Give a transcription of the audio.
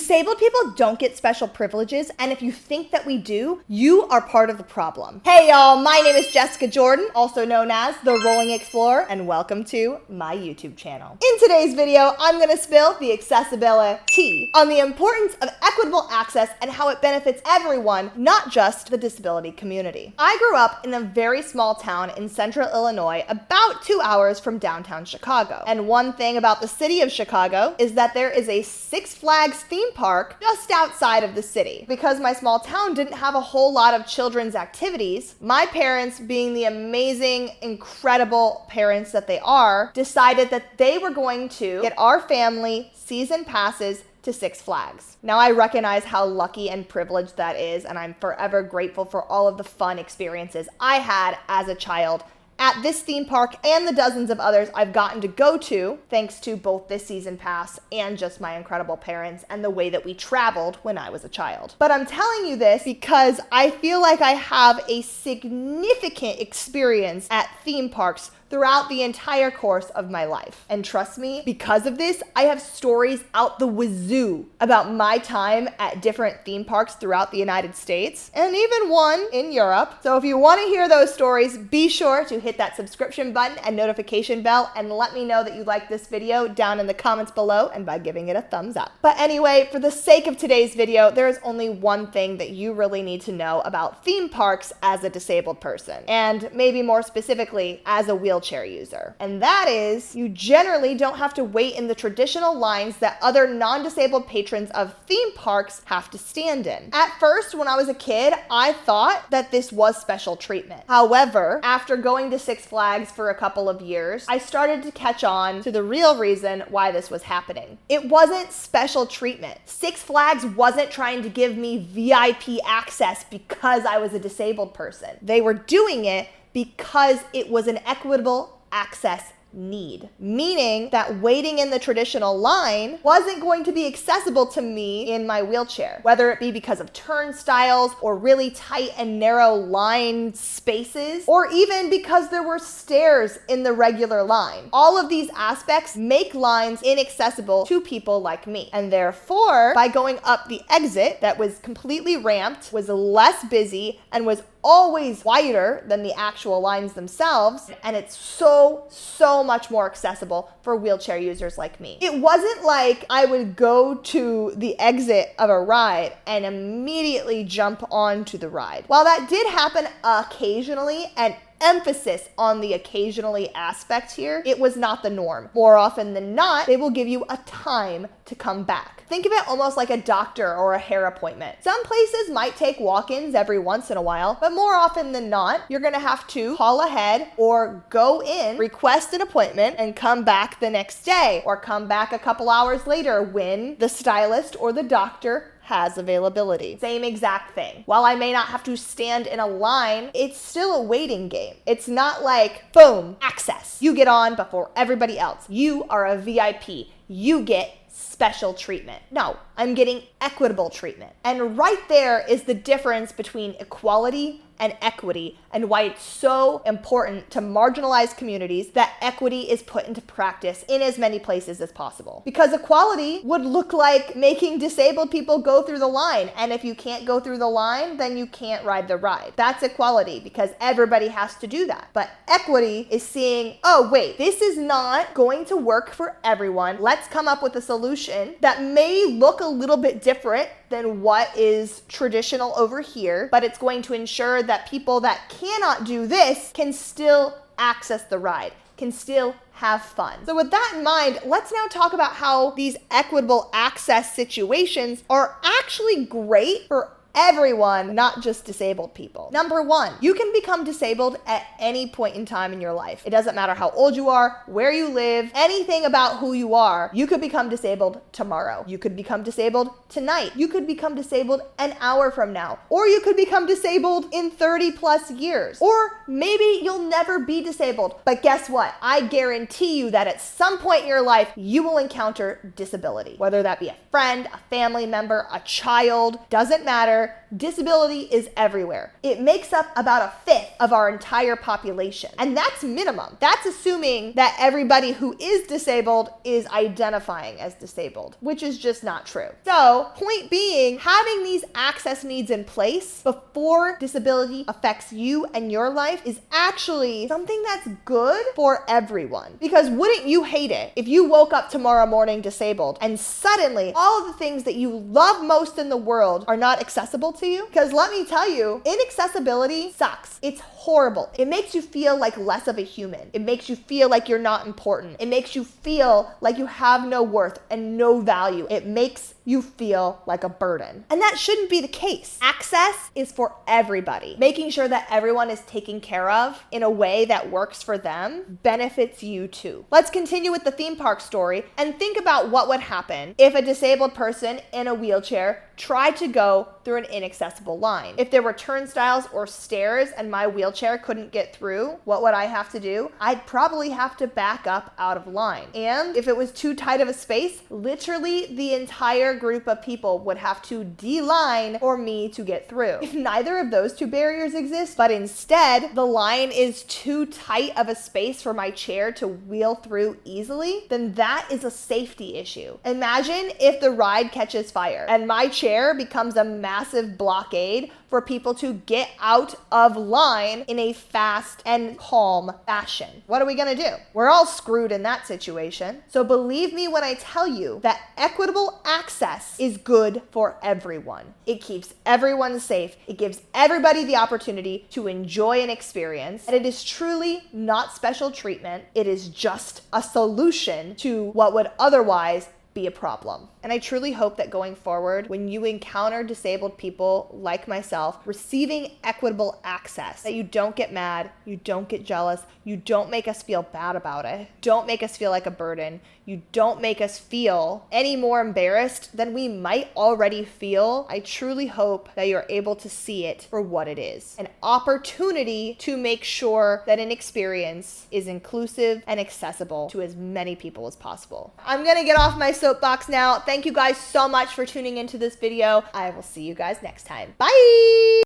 Disabled people don't get special privileges, and if you think that we do, you are part of the problem. Hey y'all, my name is Jessica Jordan, also known as the Rolling Explorer, and welcome to my YouTube channel. In today's video, I'm gonna spill the accessibility on the importance of equitable access and how it benefits everyone, not just the disability community. I grew up in a very small town in central Illinois, about 2 hours from downtown Chicago. And one thing about the city of Chicago is that there is a Six Flags theme park just outside of the city. Because my small town didn't have a whole lot of children's activities, my parents, being the amazing, incredible parents that they are, decided that they were going to get our family season passes to Six Flags. Now I recognize how lucky and privileged that is, and I'm forever grateful for all of the fun experiences I had as a child at this theme park and the dozens of others I've gotten to go to thanks to both this season pass and just my incredible parents and the way that we traveled when I was a child. But I'm telling you this because I feel like I have a significant experience at theme parks throughout the entire course of my life. And trust me, because of this, I have stories out the wazoo about my time at different theme parks throughout the United States, and even one in Europe. So if you want to hear those stories, be sure to hit that subscription button and notification bell and let me know that you like this video down in the comments below and by giving it a thumbs up. But anyway, for the sake of today's video, there is only one thing that you really need to know about theme parks as a disabled person, and maybe more specifically as a wheelchair user. And that is, you generally don't have to wait in the traditional lines that other non-disabled patrons of theme parks have to stand in. At first, when I was a kid, I thought that this was special treatment. However, after going to Six Flags for a couple of years, I started to catch on to the real reason why this was happening. It wasn't special treatment. Six Flags wasn't trying to give me VIP access because I was a disabled person. They were doing it because it was an equitable access need, meaning that waiting in the traditional line wasn't going to be accessible to me in my wheelchair, whether it be because of turnstiles or really tight and narrow line spaces, or even because there were stairs in the regular line. All of these aspects make lines inaccessible to people like me. And therefore, by going up the exit that was completely ramped, was less busy, and was always wider than the actual lines themselves, and it's so much more accessible for wheelchair users like me. It wasn't like I would go to the exit of a ride and immediately jump onto the ride. While that did happen occasionally, and emphasis on the occasionally aspect here, it was not the norm. More often than not, they will give you a time to come back. Think of it almost like a doctor or a hair appointment. Some places might take walk-ins every once in a while, but more often than not, you're gonna have to call ahead or go in, request an appointment, and come back the next day, or come back a couple hours later when the stylist or the doctor has availability. Same exact thing. While I may not have to stand in a line, it's still a waiting game. It's not like, boom, access. You get on before everybody else. You are a VIP. You get special treatment. No, I'm getting equitable treatment. And right there is the difference between equality and equity, and why it's so important to marginalized communities that equity is put into practice in as many places as possible. Because equality would look like making disabled people go through the line, and if you can't go through the line, then you can't ride the ride. That's equality, because everybody has to do that. But equity is seeing, oh wait, this is not going to work for everyone. Let's come up with a solution that may look a little bit different than what is traditional over here, but it's going to ensure that people that cannot do this can still access the ride, can still have fun. So with that in mind, let's now talk about how these equitable access situations are actually great for everyone, not just disabled people. Number one, you can become disabled at any point in time in your life. It doesn't matter how old you are, where you live, anything about who you are. You could become disabled tomorrow. You could become disabled tonight. You could become disabled an hour from now. Or you could become disabled in 30 plus years. Or maybe you'll never be disabled. But guess what? I guarantee you that at some point in your life, you will encounter disability. Whether that be a friend, a family member, a child, doesn't matter. together, disability is everywhere. It makes up about a fifth of our entire population. And that's minimum. That's assuming that everybody who is disabled is identifying as disabled, which is just not true. So, point being, having these access needs in place before disability affects you and your life is actually something that's good for everyone. Because wouldn't you hate it if you woke up tomorrow morning disabled and suddenly all of the things that you love most in the world are not accessible to you? Because let me tell you, inaccessibility sucks. It's horrible. It makes you feel like less of a human. It makes you feel like you're not important. It makes you feel like you have no worth and no value. It makes you feel like a burden. And that shouldn't be the case. Access is for everybody. Making sure that everyone is taken care of in a way that works for them benefits you too. Let's continue with the theme park story and think about what would happen if a disabled person in a wheelchair tried to go through an inaccessible line. If there were turnstiles or stairs and my wheelchair couldn't get through, what would I have to do? I'd probably have to back up out of line. And if it was too tight of a space, literally the entire group of people would have to de-line for me to get through. If neither of those two barriers exist, but instead the line is too tight of a space for my chair to wheel through easily, then that is a safety issue. Imagine if the ride catches fire and my chair becomes a massive blockade for people to get out of line in a fast and calm fashion. What are we gonna do? We're all screwed in that situation. So believe me when I tell you that equitable access is good for everyone. It keeps everyone safe. It gives everybody the opportunity to enjoy an experience. And it is truly not special treatment. It is just a solution to what would otherwise be a problem. And I truly hope that going forward, when you encounter disabled people like myself receiving equitable access, that you don't get mad, you don't get jealous, you don't make us feel bad about it, don't make us feel like a burden, you don't make us feel any more embarrassed than we might already feel. I truly hope that you're able to see it for what it is. An opportunity to make sure that an experience is inclusive and accessible to as many people as possible. I'm gonna get off my soapbox now. Thank you guys so much for tuning into this video. I will see you guys next time. Bye!